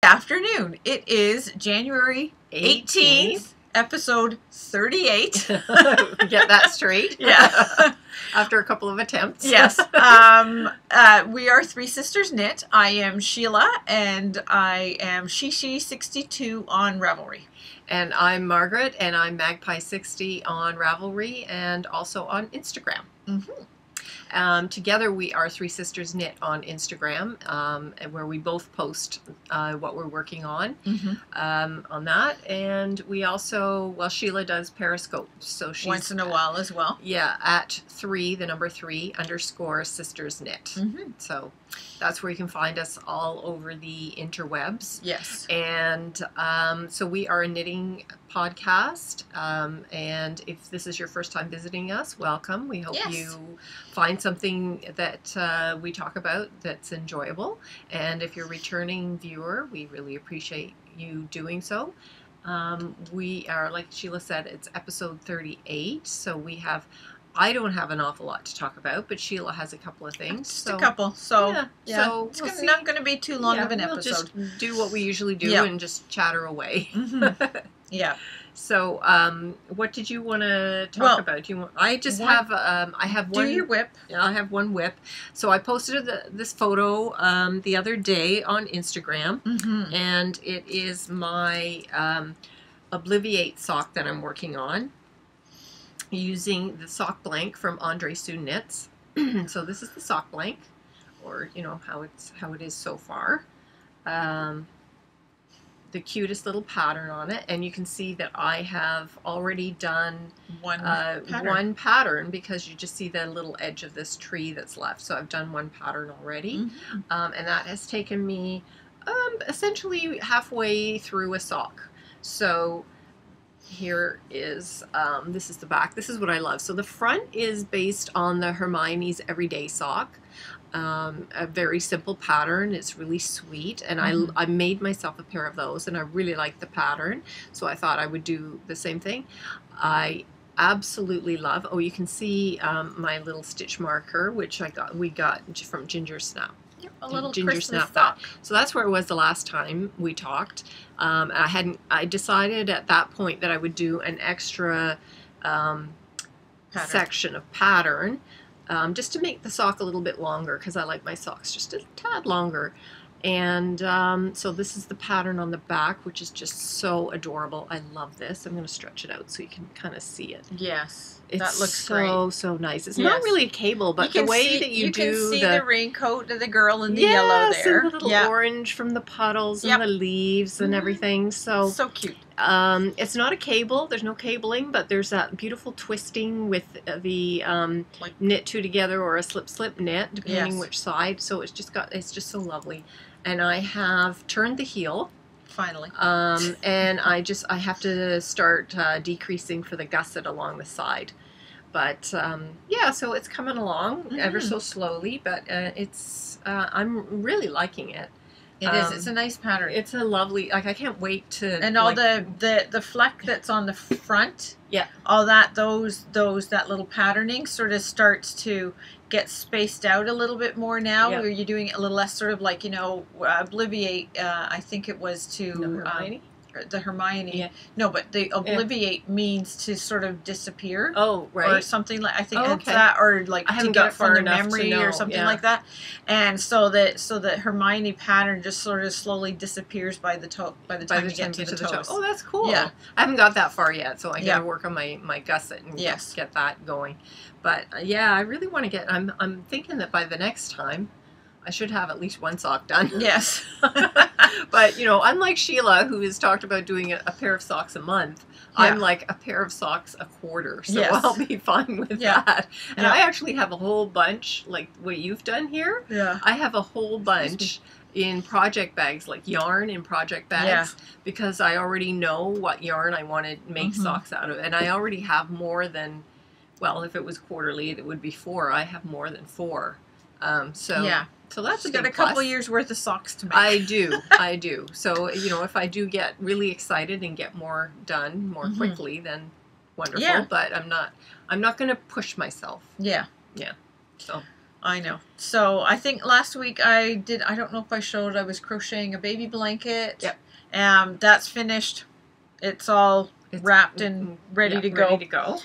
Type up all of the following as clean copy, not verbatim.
afternoon. It is January 18th, episode 38. Get that straight. Yeah. After a couple of attempts. Yes. We are Three Sisters Knit. I am Sheila, and I am Shishi62 on Ravelry. And I'm Margaret, and I'm Magpie60 on Ravelry and also on Instagram. Mm-hmm. Together we are Three Sisters Knit on Instagram, where we both post what we're working on on that. And we also, well, Sheila does Periscope, so she's once in a while as well. Yeah, at the number 3 _ Sisters Knit. So that's where you can find us all over the interwebs. Yes. And so we are a knitting podcast. And if this is your first time visiting us, welcome. We hope you find something that we talk about that's enjoyable. And if you're a returning viewer, we really appreciate you doing so. We are, like Sheila said, it's episode 38. So I don't have an awful lot to talk about, but Sheila has a couple of things. Just a couple. So, yeah. So it's not going to be too long of an episode. We'll just do what we usually do and just chatter away. Yeah. So, what did you want to talk about? I have one. Do your whip. I have one whip. So I posted this photo the other day on Instagram, and it is my Obliviate sock that I'm working on, using the sock blank from Andre Sue Knits. So this is the sock blank, or how it is so far. The cutest little pattern on it, and you can see that I have already done one pattern, because you just see the little edge of this tree that's left. So I've done one pattern already, and that has taken me essentially halfway through a sock. So here is this is the back. This is what I love. So the front is based on the Hermione's Everyday sock. A very simple pattern. It's really sweet, and I made myself a pair of those, and I really like the pattern, so I thought I would do the same thing. I absolutely love, you can see my little stitch marker, which we got from Ginger Snap. Yep, a little Ginger Christmas Snap that. So that's where it was the last time we talked. I decided at that point that I would do an extra section of pattern, just to make the sock a little bit longer, because I like my socks just a tad longer. And so this is the pattern on the back, which is just so adorable. I love this. I'm going to stretch it out so you can kind of see it. Yes. That looks so so nice. It's not really a cable, but the way that you can see the raincoat of the girl in the yellow there. And the little orange from the puddles and the leaves and everything. So cute. It's not a cable. There's no cabling, but there's that beautiful twisting with the knit two together, or a slip knit, depending which side. So it's just so lovely. And I have turned the heel. Finally. And I have to start decreasing for the gusset along the side. But yeah, so it's coming along ever so slowly, but I'm really liking it. It is. It's a nice pattern. It's a lovely, I can't wait to. And all the fleck that's on the front. Yeah. All that that little patterning sort of starts to get spaced out a little bit more now. Where you're doing it a little less sort of like, Obliviate, I think it was to the Hermione. Yeah. No, but the Obliviate means to sort of disappear. Oh, right. Or something like, I think it's that, or like to get from the memory or something like that. And so the Hermione pattern just sort of slowly disappears by the time you get to the toes. Oh, that's cool. Yeah. I haven't got that far yet, so I got to work on my gusset and get that going. But yeah, I really want to get. I'm thinking that by the next time, I should have at least one sock done. Yes. But unlike Sheila, who has talked about doing a pair of socks a month, I'm like a pair of socks a quarter. So I'll be fine with that. And I actually have a whole bunch, like what you've done here. Yeah. I have a whole bunch in project bags, like yarn in project bags, because I already know what yarn I want to make socks out of, and I already have more than. Well, if it was quarterly, it would be 4. I have more than 4. So that's a got couple years worth of socks to make. I do. So, if I do get really excited and get more done more quickly, then wonderful. Yeah. But I'm not going to push myself. Yeah. Yeah. So I know. So I think last week I don't know if I showed, I was crocheting a baby blanket. Yep. That's finished. It's all wrapped and ready to go. Ready to go.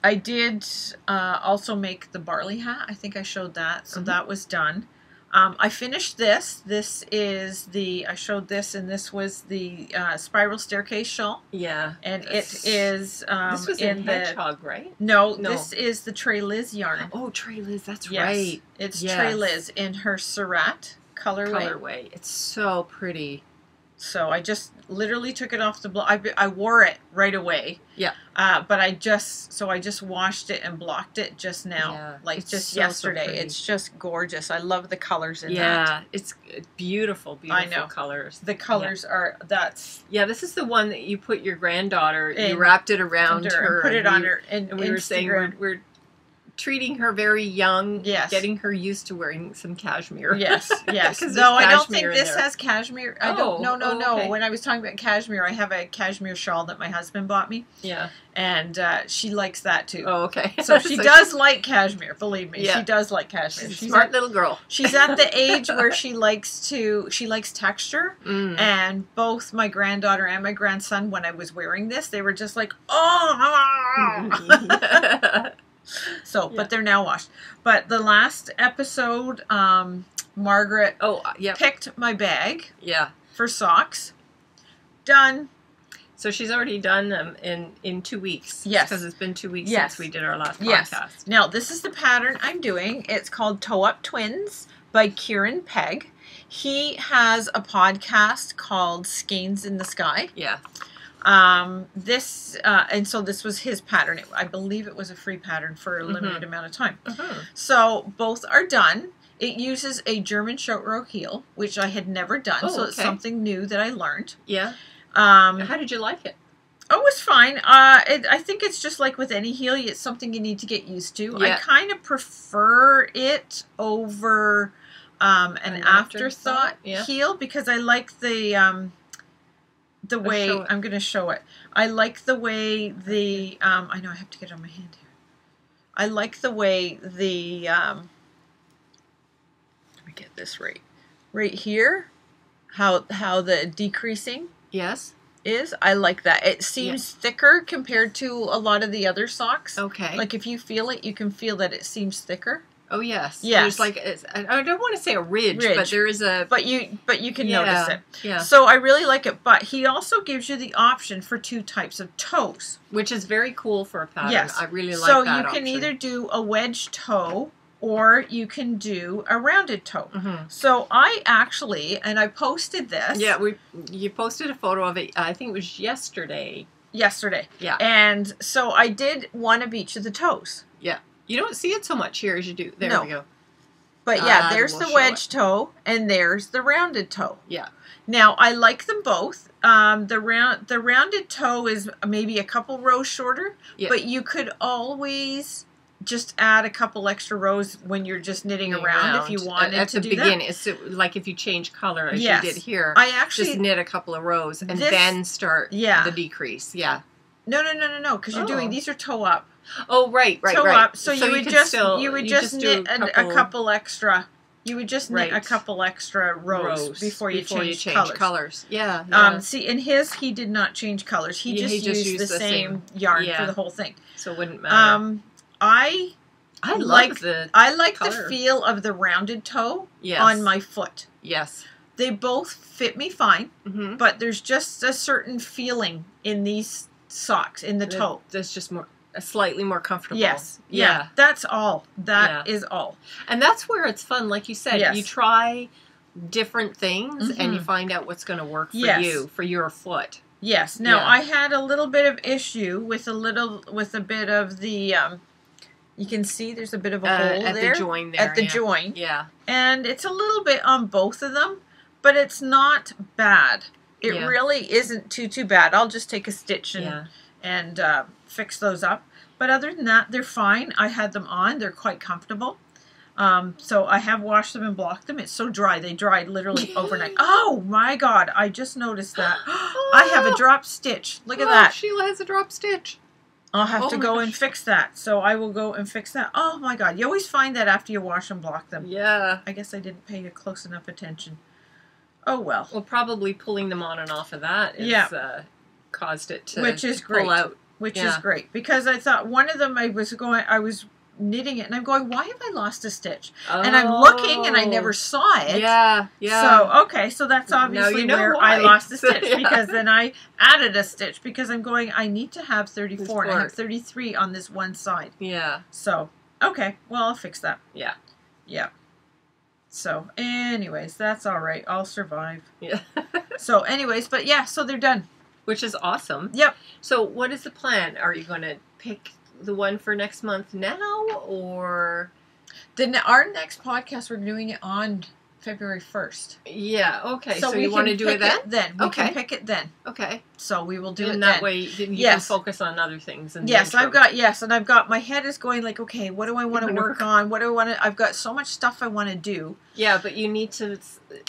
I did also make the barley hat. I think I showed that. So that was done. I finished this. This is I showed this, and this was the spiral staircase shawl. Yeah. And it is this was in Hedgehog, right? No, this is the Trey Liz yarn. Oh, Trey Liz, that's right. It's Trey Liz in her Surratt colorway. It's so pretty. So I just literally took it off the block. I wore it right away. Yeah. But I just washed it and blocked it just now, like just yesterday. So it's just gorgeous. I love the colors in that. Yeah, it's beautiful, beautiful colors. The colors are this is the one that you put your granddaughter. You wrapped it around her, and put it on her, and we were saying we're treating her very young, getting her used to wearing some cashmere. Yes. No, I don't think this has cashmere. I don't. No. Okay. When I was talking about cashmere, I have a cashmere shawl that my husband bought me. Yeah. And she likes that too. Oh, okay. So she does like cashmere. Believe me, she does like cashmere. She's a smart little girl. She's at the age where she likes texture. And both my granddaughter and my grandson, when I was wearing this, they were just like, oh. So, but they're now washed. But the last episode, Margaret picked my bag for socks. Done. So she's already done them in 2 weeks. Yes. Because it's been 2 weeks since we did our last podcast. Yes. Now, this is the pattern I'm doing. It's called Toe Up Twins by Kieran Pegg. He has a podcast called Skeins in the Sky. Yeah. And so this was his pattern. I believe it was a free pattern for a limited amount of time. So both are done. It uses a German short row heel, which I had never done. So it's something new that I learned. Yeah. How did you like it? Oh, it was fine. I think it's just like with any heel, it's something you need to get used to. Yeah. I kind of prefer it over an afterthought heel because I like the way I'm going to show it. I like the way I know I have to get it on my hand here. I like the way let me get this right here, how the decreasing is. I like that. It seems thicker compared to a lot of the other socks. Okay. Like if you feel it, you can feel that it seems thicker. Oh yes. There's like I don't want to say a ridge, but there is a. But you can notice it. Yeah. So I really like it. But he also gives you the option for 2 types of toes, which is very cool for a pattern. Yes. I really like that. So you can either do a wedge toe or you can do a rounded toe. So I posted this. Yeah, you posted a photo of it. I think it was yesterday. Yeah. And so I did one of each of the toes. Yeah. You don't see it so much here as you do. There we go. But there's the wedge toe and there's the rounded toe. Yeah. Now I like them both. The rounded toe is maybe a couple rows shorter, but you could always just add a couple extra rows when you're just knitting around if you wanted to do that. At the beginning, it's like if you change color as you did here. I actually just knit a couple of rows and then start the decrease. Yeah. No, because you're doing these are toe up. Oh, right. Toe up. So you would just knit a couple extra. You would just knit a couple extra rows before you change colors. Yeah. See, in his, he did not change colors. He just used the same yarn for the whole thing. So it wouldn't matter. I like the feel of the rounded toe on my foot. Yes. They both fit me fine, but there's just a certain feeling in these socks, in the toe. There's just slightly more comfortable. Yes. Yeah. That's all. That is all. And that's where it's fun. Like you said, you try different things and you find out what's going to work for you, for your foot. Yes. Now, I had a little bit of issue with a bit of the... you can see there's a bit of a hole at there. The join there. At the join. Yeah. And it's a little bit on both of them, but it's not bad. It really isn't too bad. I'll just take a stitch and fix those up. But other than that, they're fine. I had them on. They're quite comfortable. So I have washed them and blocked them. It's so dry. They dried literally overnight. Oh, my God. I just noticed that. I have a drop stitch. Look at that. Sheila has a drop stitch. I'll have to go and fix that. So I will go and fix that. Oh my God. You always find that after you wash and block them. Yeah. I guess I didn't pay close enough attention. Oh well. Well, probably pulling them on and off of that is, caused it to Which is great. pull out. Which is great. Because I thought one of them I was knitting it and I'm going, why have I lost a stitch? And I'm looking and I never saw it. Yeah, yeah. So, okay, so that's obviously where I lost a stitch because then I added a stitch because I'm going, I need to have 34 and I have 33 on this one side. Yeah. So, okay, well, I'll fix that. Yeah. Yeah. So, anyways, that's all right. I'll survive. Yeah. So, anyways, but yeah, so they're done. Which is awesome. Yep. So, what is the plan? Are you going to pick the one for next month now, or our next podcast we're doing it on February 1st. Yeah, okay. So you want to do it then? We can pick it then. Okay. So we will do it then. And that way you can focus on other things. And I've got my head is going like, okay, what do I want to work on? What do I want to? I've got so much stuff I want to do. Yeah, but you need to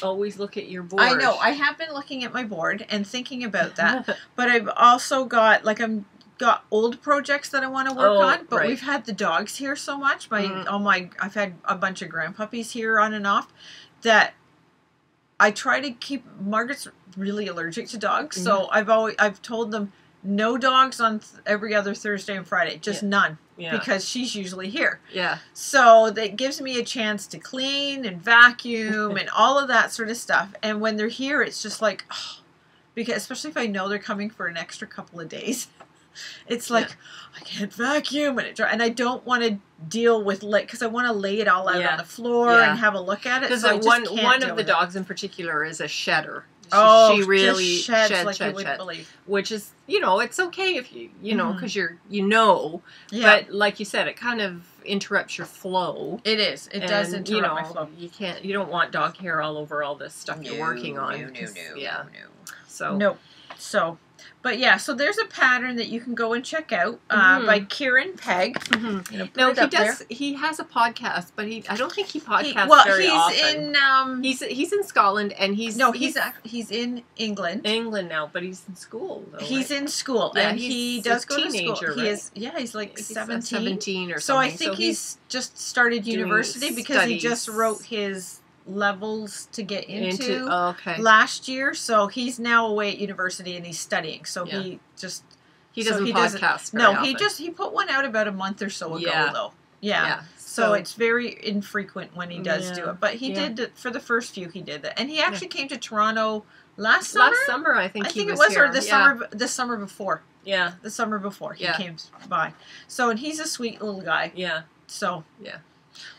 always look at your board. I know. I have been looking at my board and thinking about that, but I've also got got old projects that I want to work on, but we've had the dogs here so much. I've had a bunch of grandpuppies here on and off that I try to keep. Margaret's really allergic to dogs, so I've told them no dogs on every other Thursday and Friday, just none, because she's usually here. Yeah. So that gives me a chance to clean and vacuum and all of that sort of stuff. And when they're here, it's just like, because especially if I know they're coming for an extra couple of days. It's like, I can't vacuum and I don't want to deal with because I want to lay it all out on the floor and have a look at it. Because one of the dogs in particular is a shedder. She really sheds like you wouldn't believe. Which is, it's okay if you know, because but like you said, it kind of interrupts your flow. It is. It does interrupt my flow. You don't want dog hair all over all this stuff you're working on. So, but yeah, so there's a pattern that you can go and check out by Kieran Pegg. No, he has a podcast, but I don't think he podcasts very often. He's in Scotland, and he's in England. England now, but he's in school. Though, he's in school, and he does go to school. Right? He is, he's like 17 or something. So I think he's just started university because he just wrote his levels to get into last year, so he's now away at university and he's studying, so he doesn't podcast very often. He put one out about a month or so ago though. So it's very infrequent when he does do it, but he did for the first few. He did that, and he actually came to Toronto last summer. I think it was here. Or the summer before. Yeah, the summer before he came by. So, and he's a sweet little guy. Yeah. So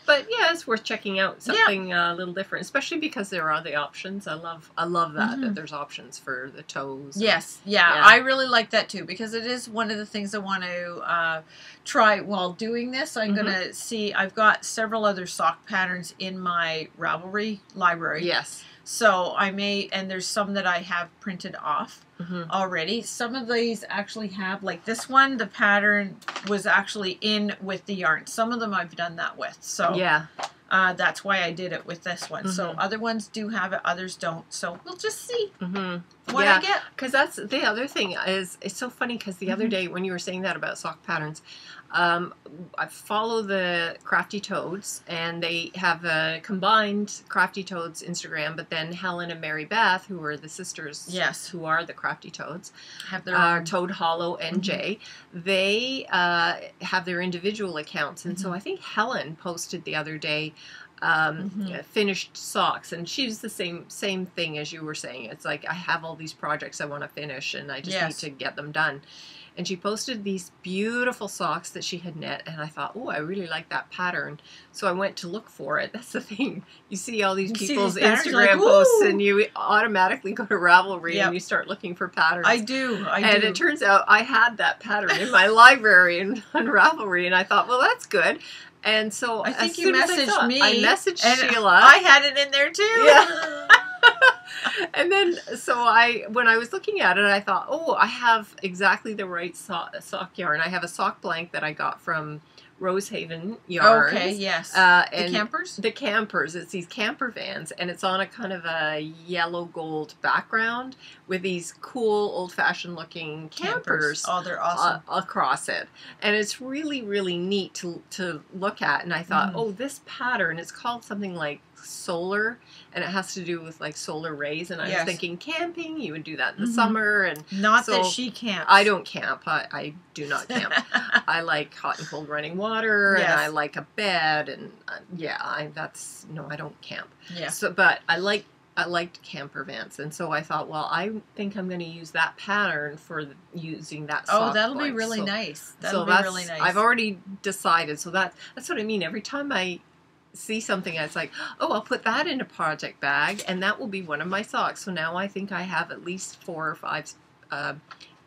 But it's worth checking out something a little different, especially because there are the options. I love that there's options for the toes. Yes, I really like that too, because it is one of the things I want to try while doing this. I'm gonna see. I've got several other sock patterns in my Ravelry library. Yes. So I may, and there's some that I have printed off already. Some of these actually have, like this one, the pattern was actually in with the yarn. Some of them I've done that with. So that's why I did it with this one. So other ones do have it, others don't. So we'll just see what I get. Because that's the other thing is, it's so funny because the other day when you were saying that about sock patterns, I follow the Crafty Toads, and they have a combined Crafty Toads Instagram, but then Helen and Mary Beth, who are the sisters who are the Crafty Toads, have their Toad Hollow NJ, they have their individual accounts, and so I think Helen posted the other day finished socks, and she's the same thing as you were saying. It's like, I have all these projects I want to finish, and I just need to get them done. And she posted these beautiful socks that she had knit, and I thought, oh, I really like that pattern. So I went to look for it. That's the thing. You see all these people's Instagram posts, and you automatically go to Ravelry and you start looking for patterns. I do. And it turns out I had that pattern in my library on Ravelry, and I thought, well, that's good. And so I think you messaged me. I messaged Sheila. I had it in there too. Yeah. And then, so when I was looking at it, I thought, oh, I have exactly the right sock yarn. I have a sock blank that I got from Rosehaven yarns. Okay, yes. And the campers? The campers. It's these camper vans, and it's on a kind of a yellow gold background with these cool old-fashioned looking campers. Oh, they're awesome. Across it. And it's really, really neat to look at. And I thought, oh, this pattern, it's called something like solar, and it has to do with like solar rays. And I was thinking camping, you would do that in the summer. And not so, that she camps. I don't camp. I do not camp. I like hot and cold running water, and I like a bed, and I don't camp. Yeah. So, but I liked camper vans, and so I thought, well, I think I'm going to use that pattern for using that sock that'll blank. be really nice. That'll be really nice. I've already decided. So that's what I mean. Every time I see something, it's like, oh, I'll put that in a project bag, and that will be one of my socks. So now I think I have at least 4 or 5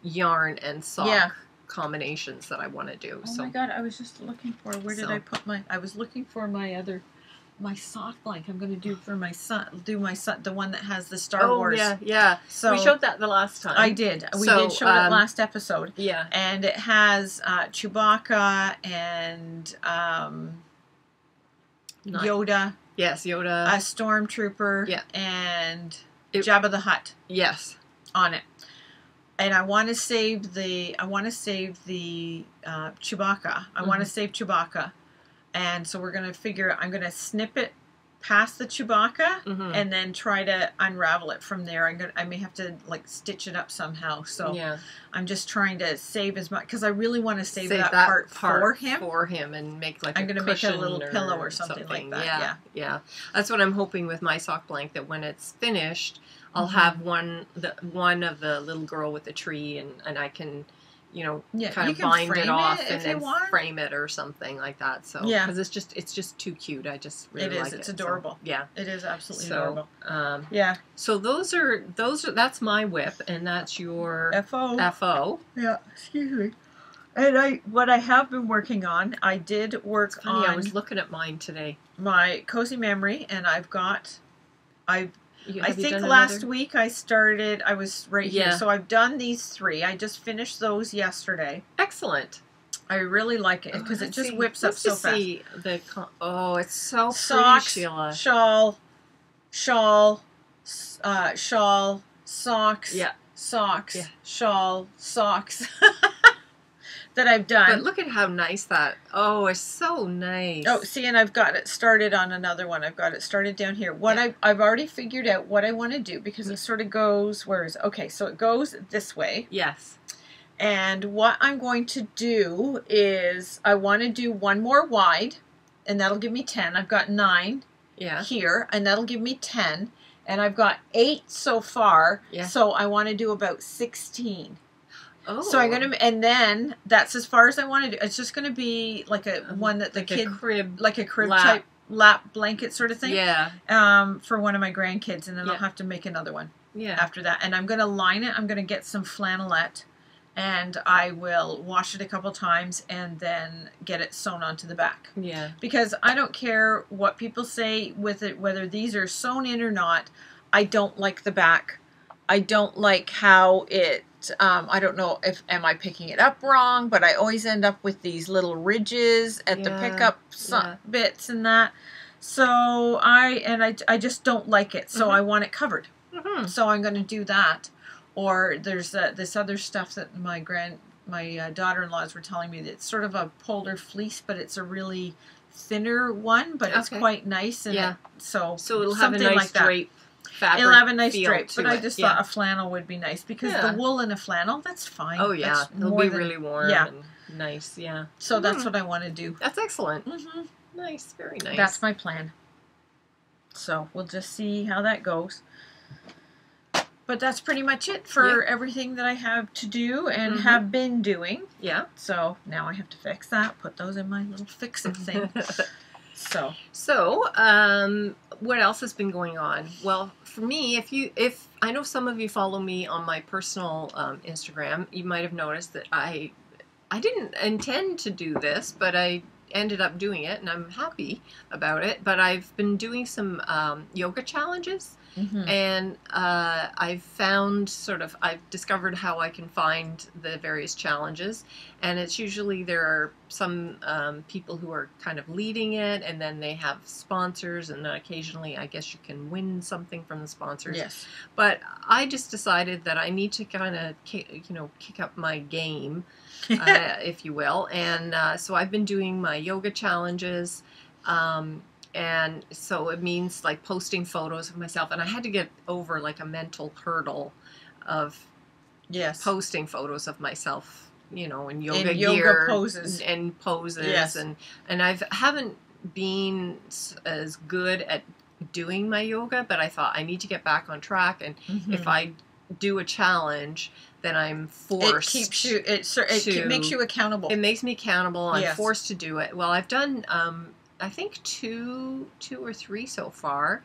yarn and sock combinations that I want to do. Oh my God, I was just looking for, where did I put my, I was looking for my sock blank. I'm going to do for my son, the one that has the Star Wars. Oh, yeah. So we showed that the last time. I did. We did show it last episode. Yeah. And it has Chewbacca and Yoda. Yes, Yoda. A stormtrooper. Yeah. And Jabba the Hutt. Yes. On it. And I want to save the Chewbacca. I want to save Chewbacca. And so we're going to I'm going to snip it past the Chewbacca and then try to unravel it from there. I may have to like stitch it up somehow. So I'm just trying to save as much, because I really want to save that part for him. And make like I'm going to make a little pillow or something like that. Yeah. That's what I'm hoping with my sock blank, that when it's finished, I'll have one of the little girl with the tree, and I can, kind of bind it off and then frame it or something like that. So because it's just too cute. I just really like it. It's adorable. So, yeah, it is absolutely adorable. So those are that's my whip, and that's your FO. Yeah, excuse me. And what I have been working on, I did work on. I was looking at mine today. My Cozy Memory, and I think last week I was right here. So I've done these 3. I just finished those yesterday. Excellent. I really like it because it just whips up so fast. It's so socks, pretty, Sheila. Shawl, socks, socks, shawl, socks. That I've done. But look at how nice that. Oh, it's so nice. Oh, see, and I've got it started on another one. I've got it started down here. I've already figured out what I want to do, because it sort of goes, so it goes this way. Yes. And what I'm going to do is I want to do one more wide, and that'll give me 10. I've got 9 here, and that'll give me 10. And I've got 8 so far. Yeah. So I want to do about 16. Oh. So I'm gonna, and then that's as far as I want to do. It's just gonna be like one that the kid, like a crib type lap blanket sort of thing. Yeah. For one of my grandkids, and then I'll have to make another one. Yeah. After that, and I'm gonna line it. I'm gonna get some flannelette, and I will wash it a couple times, and then get it sewn onto the back. Yeah. Because I don't care what people say with it, whether these are sewn in or not. I don't like the back. I don't like how it. I don't know am I picking it up wrong, but I always end up with these little ridges at the pickup bits and that. So I just don't like it. So I want it covered. So I'm going to do that. Or there's this other stuff that my daughter-in-laws were telling me that it's sort of a polar fleece, but it's a really thinner one, but it's quite nice. And so it'll have a nice drape. It'll have a nice drape, but I just thought a flannel would be nice, because the wool in a flannel, that's fine. Oh yeah, it'll be really warm and nice. Yeah. So that's what I want to do. That's excellent. Nice, very nice. That's my plan. So we'll just see how that goes. But that's pretty much it for everything that I have to do and have been doing. Yeah. So now I have to fix that. Put those in my little fix-it thing. So, what else has been going on? Well, for me, if I know some of you follow me on my personal Instagram, you might have noticed that I didn't intend to do this, but I ended up doing it, and I'm happy about it. But I've been doing some yoga challenges. And I've discovered how I can find the various challenges, and it's usually there are some people who are kind of leading it, and then they have sponsors, and then occasionally I guess you can win something from the sponsors. Yes. But I just decided that I need to kind of kick up my game, if you will, and so I've been doing my yoga challenges. And so it means like posting photos of myself, and I had to get over like a mental hurdle of posting photos of myself, in yoga gear poses and I haven't been as good at doing my yoga, but I thought I need to get back on track, and if I do a challenge, then I'm forced. It makes you accountable. It makes me accountable. I'm forced to do it. Well, I've done I think two or three so far,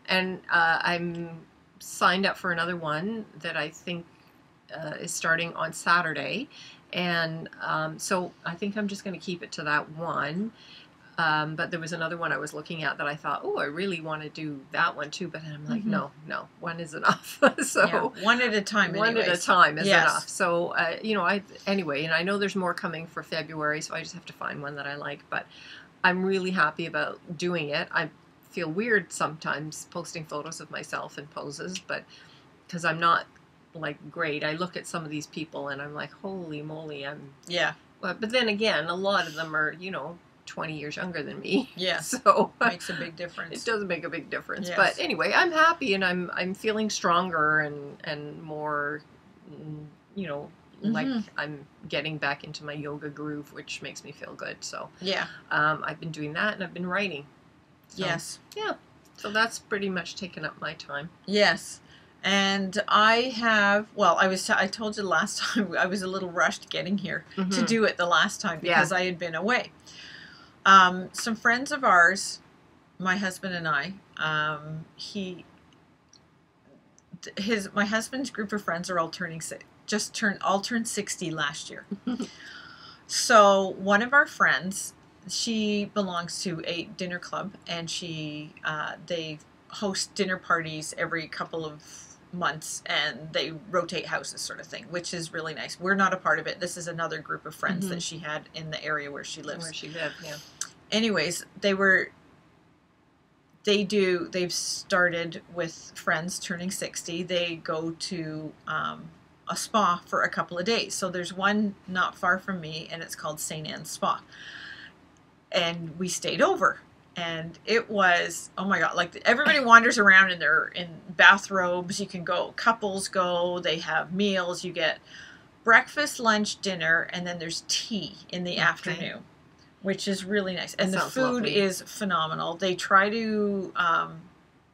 and I'm signed up for another one that I think is starting on Saturday, and so I think I'm just going to keep it to that one. But there was another one I was looking at that I thought, I really want to do that one too, but I'm like, no, one is enough. So one at a time. One at a time is enough. So anyway, and I know there's more coming for February, so I just have to find one that I like, but I'm really happy about doing it. I feel weird sometimes posting photos of myself in poses, but because I'm not like great. I look at some of these people and I'm like, holy moly, But then again, a lot of them are, 20 years younger than me. Yeah. So makes a big difference. It does make a big difference. Yes. But anyway, I'm happy, and I'm feeling stronger and more, like I'm getting back into my yoga groove, which makes me feel good. So I've been doing that, and I've been writing. So, yeah. So that's pretty much taken up my time. Yes. And I have, I told you last time I was a little rushed getting here to do it the last time because I had been away. Some friends of ours, my husband and I, my husband's group of friends are all turned 60 last year. So one of our friends, she belongs to a dinner club, and they host dinner parties every couple of months, and they rotate houses sort of thing, which is really nice. We're not a part of it. This is another group of friends that she had in the area where she lives. Where she lived, yeah. Anyways, they've started with friends turning 60. They go to a spa for a couple of days. So there's one not far from me, and it's called St. Anne's Spa. And we stayed over. And it was, oh my God, like everybody wanders around in bathrobes. You can go, couples go, they have meals. You get breakfast, lunch, dinner, and then there's tea in the afternoon, which is really nice. And the food is phenomenal. They try to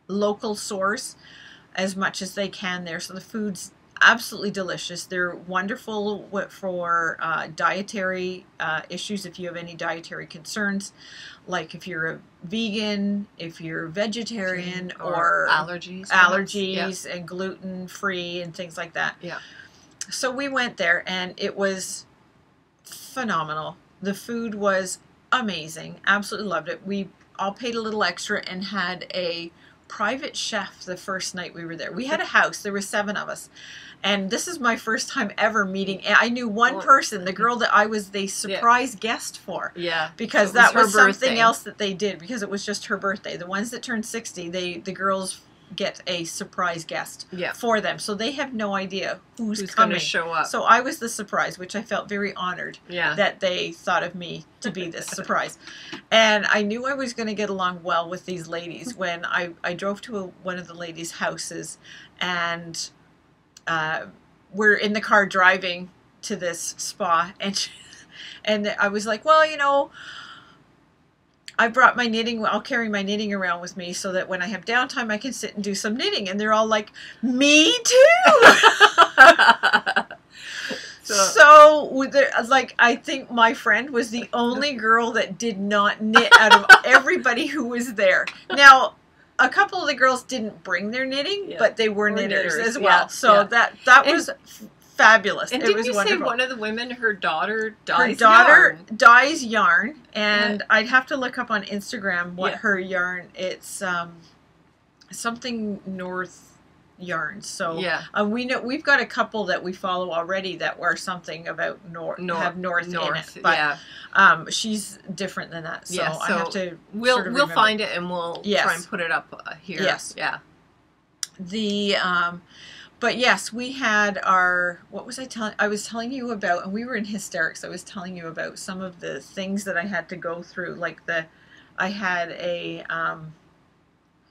local source as much as they can there. So the food's absolutely delicious. They're wonderful for dietary issues, if you have any dietary concerns, like if you're a vegan, if you're vegetarian, or allergies and gluten free and things like that. Yeah. So we went there, and it was phenomenal. The food was amazing. Absolutely loved it. We all paid a little extra and had a private chef the first night we were there. We had a house. There were 7 of us. And this is my first time ever meeting. I knew one person, the girl that I was the surprise guest for. Yeah. Because that was something else that they did, because it was just her birthday. The ones that turned 60, the girls get a surprise guest for them. So they have no idea who's coming to show up. So I was the surprise, which I felt very honored that they thought of me to be this surprise. And I knew I was going to get along well with these ladies when I drove to one of the ladies' houses, and we're in the car driving to this spa, and I was like, well, I brought my knitting. I'll carry my knitting around with me so that when I have downtime, I can sit and do some knitting. And they're all like, me too. I think my friend was the only girl that did not knit out of everybody who was there. Now, a couple of the girls didn't bring their knitting, but they were knitters as well. That was fabulous. And it didn't was you wonderful. say one of the women, her daughter dyes yarn, and I'd have to look up on Instagram what her yarn. It's something North yarns. So yeah, we know we've got a couple that we follow already that were something about have North in it, but yeah. She's different than that. So, yeah, so I have to. We'll find it and we'll try and put it up here. Yes. Yeah. But yes, we had our. What was I telling? I was telling you about, and we were in hysterics. I was telling you about some of the things that I had to go through, like I had a.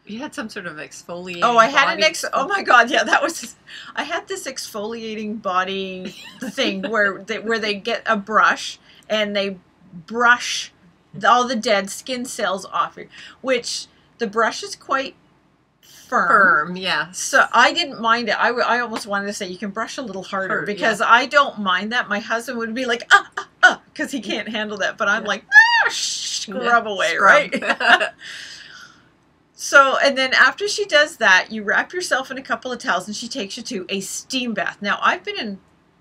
You had some sort of exfoliating. Oh, I had oh my God, yeah, that was. I had this exfoliating body thing where they get a brush and they brush all the dead skin cells off you, which the brush is quite firm. Yeah. So I didn't mind it. I almost wanted to say you can brush a little harder because I don't mind that. My husband would be like, because he can't handle that. But I'm like, scrub away, right? So, and then after she does that, you wrap yourself in a couple of towels and she takes you to a steam bath. Now, I've been in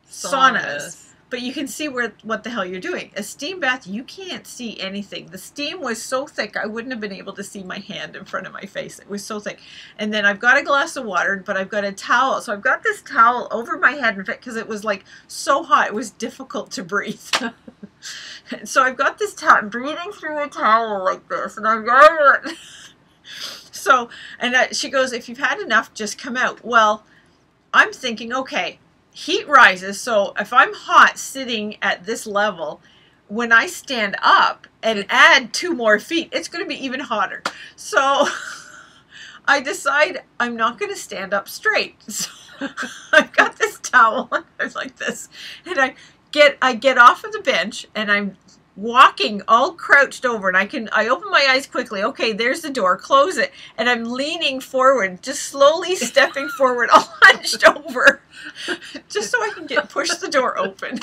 saunas, but you can see what the hell you're doing. A steam bath, you can't see anything. The steam was so thick, I wouldn't have been able to see my hand in front of my face. It was so thick. And then I've got a glass of water, but I've got a towel. So I've got this towel over my head because it was like so hot, it was difficult to breathe. So I've got this towel, I'm breathing through a towel like this, and I've got it. So, and she goes, if you've had enough, just come out. Well, I'm thinking, okay, heat rises. So if I'm hot sitting at this level, when I stand up and add 2 more feet, it's going to be even hotter. So I decide I'm not going to stand up straight. So I've got this towel. I was like this. And I get off of the bench and I'm walking all crouched over, and I open my eyes quickly. Okay, there's the door, close it, and I'm leaning forward, just slowly stepping forward, all hunched over, just so I can push the door open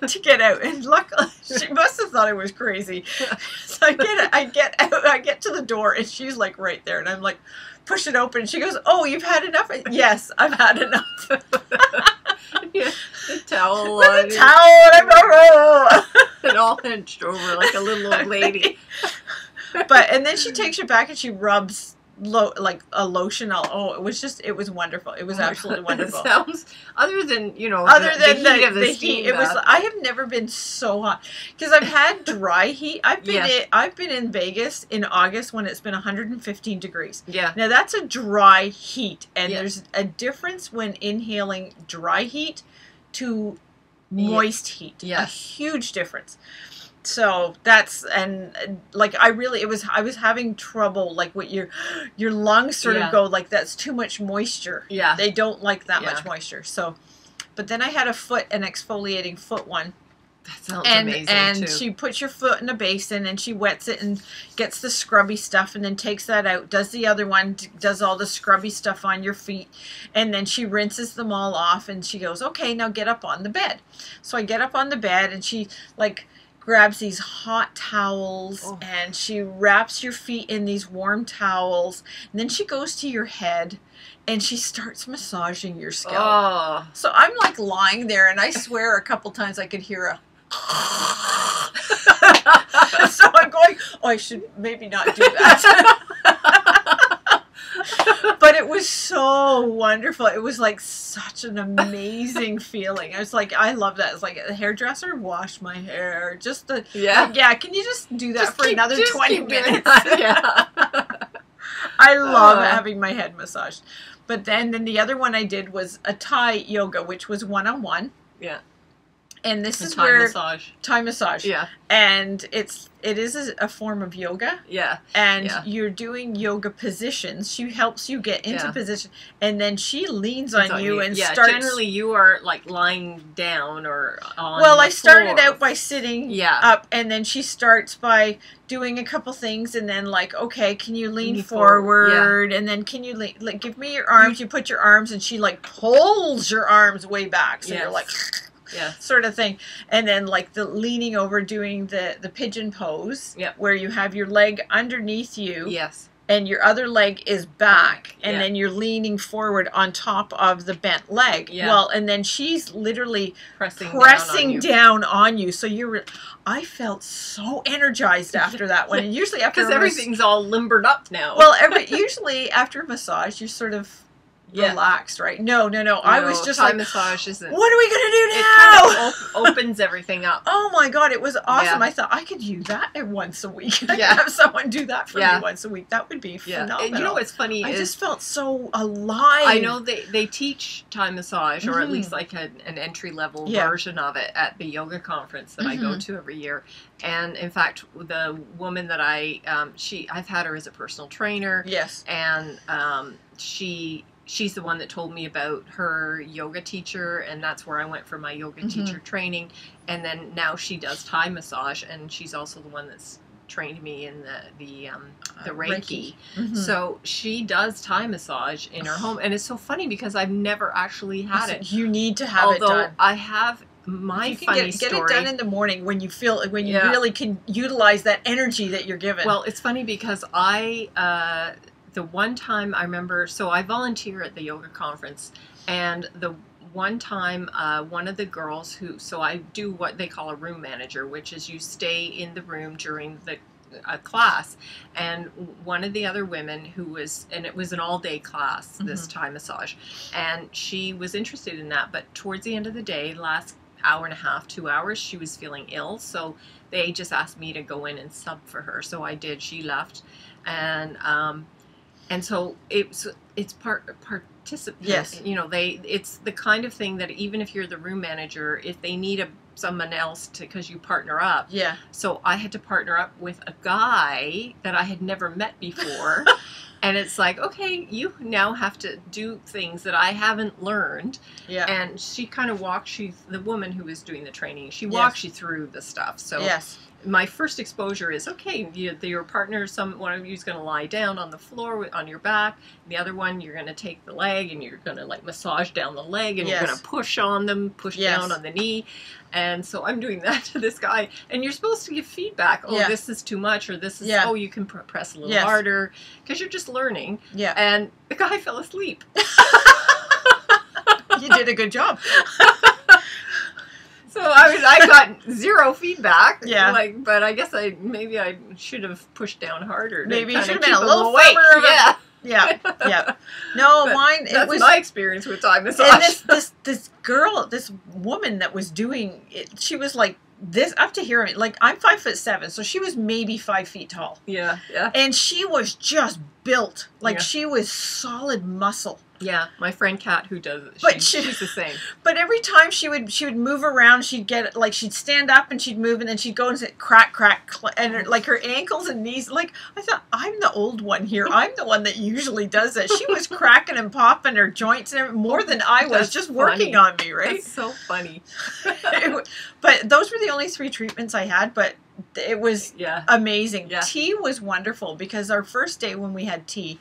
to get out. And luckily, she must have thought I was crazy. So I get out, I get to the door, and she's like right there, and I'm like, push it open. She goes, "Oh, you've had enough?" Yes, I've had enough. Yeah, the towel with on. The towel, and all hunched over like a little old lady. And then she takes you back and she rubs like a lotion. It was wonderful. It was absolutely wonderful. It sounds, other than the heat of the steam heat, I have never been so hot because I've had dry heat. I've been in Vegas in August when it's been 115 degrees. Yeah. Now that's a dry heat, and there's a difference when inhaling dry heat to moist heat. Yes. A huge difference. So that's, and like I was having trouble, like what your lungs sort of go like, that's too much moisture. Yeah. They don't like that much moisture. So, but then I had an exfoliating foot one. That sounds amazing and too. She puts your foot in a basin and she wets it and gets the scrubby stuff and then takes that out, does the other one, does all the scrubby stuff on your feet, and then she rinses them all off and she goes, okay, now get up on the bed. So I get up on the bed and she like grabs these hot towels and she wraps your feet in these warm towels, and then she goes to your head and she starts massaging your scalp. So I'm like lying there, and I swear a couple times I could hear a so I'm going, I should maybe not do that. But it was so wonderful. It was like such an amazing feeling. I was like, I love that. It's like a hairdresser, wash my hair. Just can you just do that for another 20 minutes? Yeah. I love having my head massaged. But then the other one I did was a Thai yoga, which was one-on-one. Yeah. And this is where Thai massage. Yeah. And it is a form of yoga. Yeah. And you're doing yoga positions. She helps you get into position, and then she leans on you and starts. Generally, you are like lying down or on. Well, the I started floor. out by sitting up, and then she starts by doing a couple things, and then like, okay, can you lean forward? And then can you like give me your arms? You put your arms, and she like pulls your arms way back, so you're like. Yeah, sort of thing. And then like the leaning over, doing the pigeon pose, where you have your leg underneath you, and your other leg is back, and then you're leaning forward on top of the bent leg. Yeah. Well, and then she's literally pressing down on you. So I felt so energized after that one. And usually after because everything's all limbered up now. Well, usually after a massage, you're sort of relaxed, right? No. I was just like, massage isn't. What are we gonna do now? It kind of opens everything up. Oh my god, it was awesome! Yeah. I thought I could do that once a week. I could have someone do that for me once a week. That would be phenomenal. And you know what's funny? I just felt so alive. I know they teach Thai massage, or at least like an entry level version of it at the yoga conference that I go to every year. And in fact, the woman that I've had her as a personal trainer. Yes. And she's the one that told me about her yoga teacher, and that's where I went for my yoga teacher training. And then now she does Thai massage, and she's also the one that's trained me in the Reiki. So she does Thai massage in her home, and it's so funny because I've never actually had it. You need to have it done. Although I have my funny story. Get it done in the morning when you really can utilize that energy that you're given. Well, it's funny because the one time I remember, so I volunteer at the yoga conference, and the one time one of the girls so I do what they call a room manager, which is you stay in the room during the class, and one of the other women and it was an all-day class, this Thai massage, and she was interested in that, but towards the end of the day, last hour and a half, 2 hours, she was feeling ill, so they just asked me to go in and sub for her, so I did. She left, and so it's participant. Yes. You know, it's the kind of thing that even if you're the room manager, if they need someone else because you partner up. Yeah. So I had to partner up with a guy that I had never met before. And it's like, okay, you now have to do things that I haven't learned. Yeah. And she kind of the woman who was doing the training, she walks you through the stuff. So my first exposure is, okay, your partner, one of you is going to lie down on the floor on your back. And the other one, you're going to take the leg and you're going to like massage down the leg, and you're going to push on them, push down on the knee. And so I'm doing that to this guy, and you're supposed to give feedback. Oh, this is too much, or this is, oh, you can press a little harder, because you're just learning. Yeah. And the guy fell asleep. You did a good job. So I got zero feedback. Yeah. But I guess maybe I should have pushed down harder. Maybe you should have been a little firmer. Yeah. Yeah. No, mine. That's my experience with Thai massage. And this girl, this woman that was doing it, she was like this up to here. Like, I'm 5'7", so she was maybe 5 feet tall. Yeah. And she was just built like she was solid muscle. Yeah, my friend Kat, who does it, she's the same. But every time she would move around, she'd stand up and she'd move, and then she'd go and say crack, and like her ankles and knees. Like, I thought, I'm the old one here. I'm the one that usually does that. She was cracking and popping her joints and more than I was, just working on me, right? That's so funny. But those were the only 3 treatments I had, but it was amazing. Yeah. Tea was wonderful, because our first day when we had tea,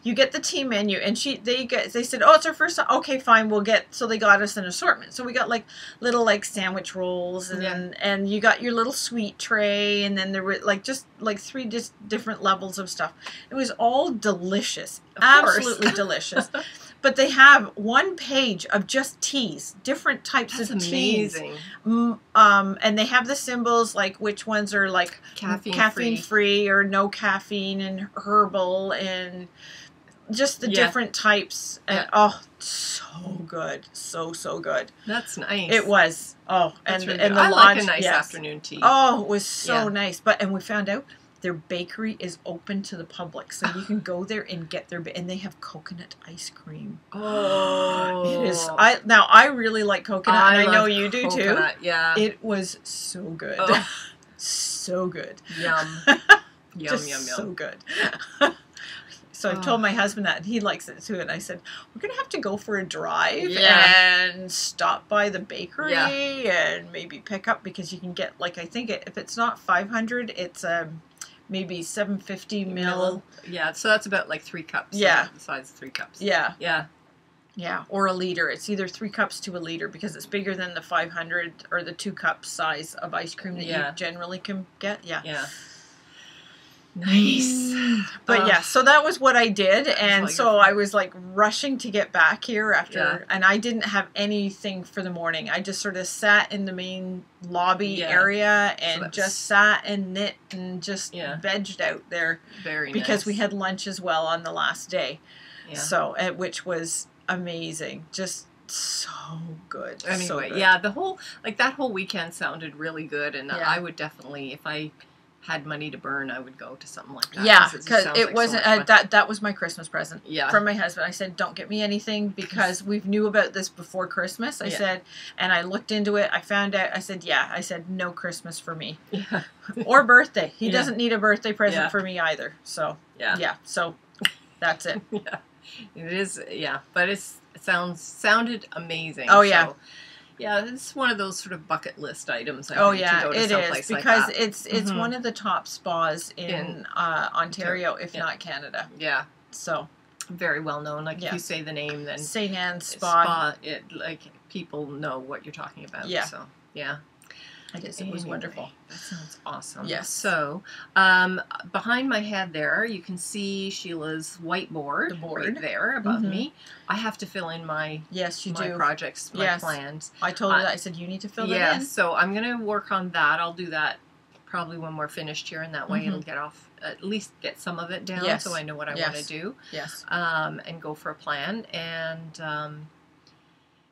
you get the tea menu, and they said, oh, it's our first time. Okay, fine, so they got us an assortment. So we got like little like sandwich rolls, and you got your little sweet tray, and then there were just 3 different levels of stuff. It was all delicious, absolutely delicious. But they have 1 page of just teas, different types of teas. Amazing. And they have the symbols, like which ones are like caffeine free or no caffeine, and herbal, and just the different types. And so good. So good. That's nice. It was. Oh, and the I like a nice afternoon tea. Oh, it was so nice. And we found out their bakery is open to the public, so you can go there and get and they have coconut ice cream. Oh, it is. I really like coconut, and I know you do too. Yeah, it was so good, so good. Yum, yum. So good. So I told my husband that, and he likes it too. And I said, we're going to have to go for a drive and stop by the bakery and maybe pick up, because you can get, like, I think if it's not 500, it's maybe 750 ml. Yeah, so that's about like 3 cups. Yeah. The size of 3 cups. Yeah. Yeah, or a liter. It's either 3 cups to a liter, because it's bigger than the 500 or the 2 cup size of ice cream that you generally can get. Yeah. Nice. But yeah, so that was what I did, and so I was like rushing to get back here after, and I didn't have anything for the morning. I just sort of sat in the main lobby area and just sat and knit and just vegged out there. Very because nice. we had lunch as well on the last day, so which was amazing, just so good. Anyway, so good. yeah, the whole that whole weekend sounded really good, and I would definitely, if I had money to burn, I would go to something like that. Yeah, because it wasn't that was my Christmas present from my husband. I said, don't get me anything because we knew about this before Christmas. I said, and I looked into it. I found out. I said no Christmas for me, or birthday. He doesn't need a birthday present for me either. So so that's it. It is. But it sounded amazing. Oh yeah. So, yeah, it's one of those sort of bucket list items. To go to it is because it's one of the top spas in Ontario, if not Canada. Yeah, so very well known. Like if you say the name, then St. Anne's Spa. It people know what you're talking about. Yeah. So yeah. It was wonderful. That sounds awesome. Yes. So, behind my head there, you can see Sheila's whiteboard right there above me. I have to fill in my projects, my plans. I told her that. I said, you need to fill it in. Yeah, so I'm going to work on that. I'll do that probably when we're finished here, and that way it'll get off, at least get some of it down so I know what I want to do. Yes. And go for a plan. And...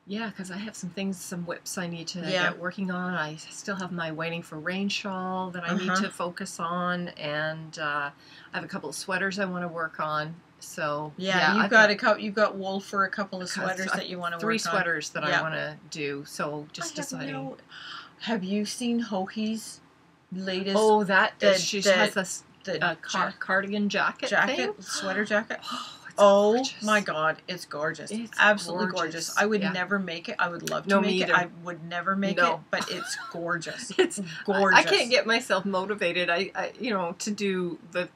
yeah, because I have some whips I need to get working on. I still have my Waiting for Rain shawl that I need to focus on, and I have a couple of sweaters I want to work on. So you've got wool for a couple of sweaters that you want to work on. 3 sweaters that I want to do. So just deciding. Have you seen Hohi's latest? Oh, she has this cardigan jacket thing? Sweater jacket. Oh my God, it's gorgeous. It's absolutely gorgeous. I would never make it. I would love to make it. I would never make it, but it's gorgeous. It's gorgeous. I can't get myself motivated. I to do the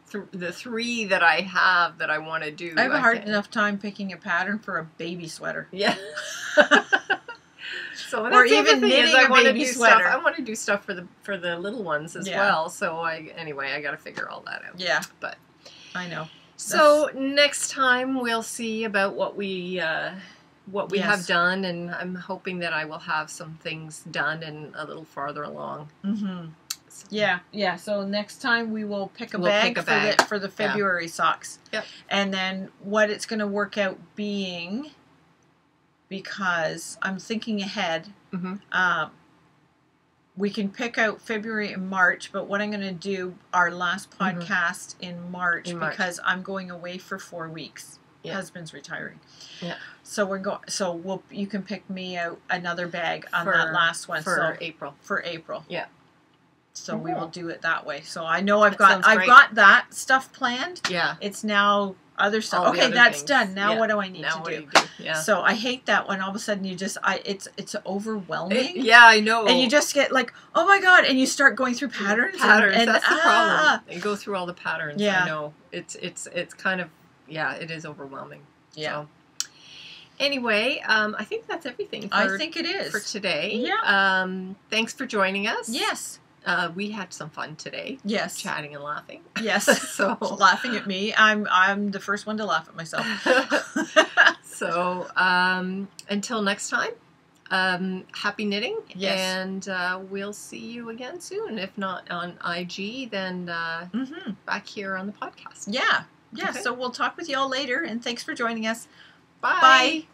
3 that I have that I want to do. I have a hard enough time picking a pattern for a baby sweater. Yeah. So or even knitting a baby sweater. I want to do stuff for the little ones as well. So I got to figure all that out. Yeah, but I know. So next time we'll see about what we have done, and I'm hoping that I will have some things done and a little farther along. So, yeah. So next time we will pick a bag for the February socks. Yep. And then what it's going to work out being, because I'm thinking ahead. We can pick out February and March, but what I'm going to do, our last podcast in March, because I'm going away for 4 weeks. Husband's retiring. Yeah. So you can pick me out another bag on that last one for April. For April. Yeah. So we will do it that way. So I know I've got that stuff planned. Yeah. It's now other stuff. Okay, that's done. Now what do I need to do? Yeah. So I hate that when all of a sudden it's overwhelming. Yeah, I know. And you just get like, oh my God, and you start going through patterns. And that's the problem. You go through all the patterns. Yeah. I know. It's kind of, it is overwhelming. Yeah. So. Anyway, I think that's everything. I think it is for today. Yeah. Thanks for joining us. Yes. We had some fun today. Yes. Chatting and laughing. Yes. So laughing at me. I'm the first one to laugh at myself. So until next time, happy knitting. Yes. And we'll see you again soon. If not on IG, then back here on the podcast. Yeah. Yeah. Okay. So we'll talk with you all later, and thanks for joining us. Bye. Bye.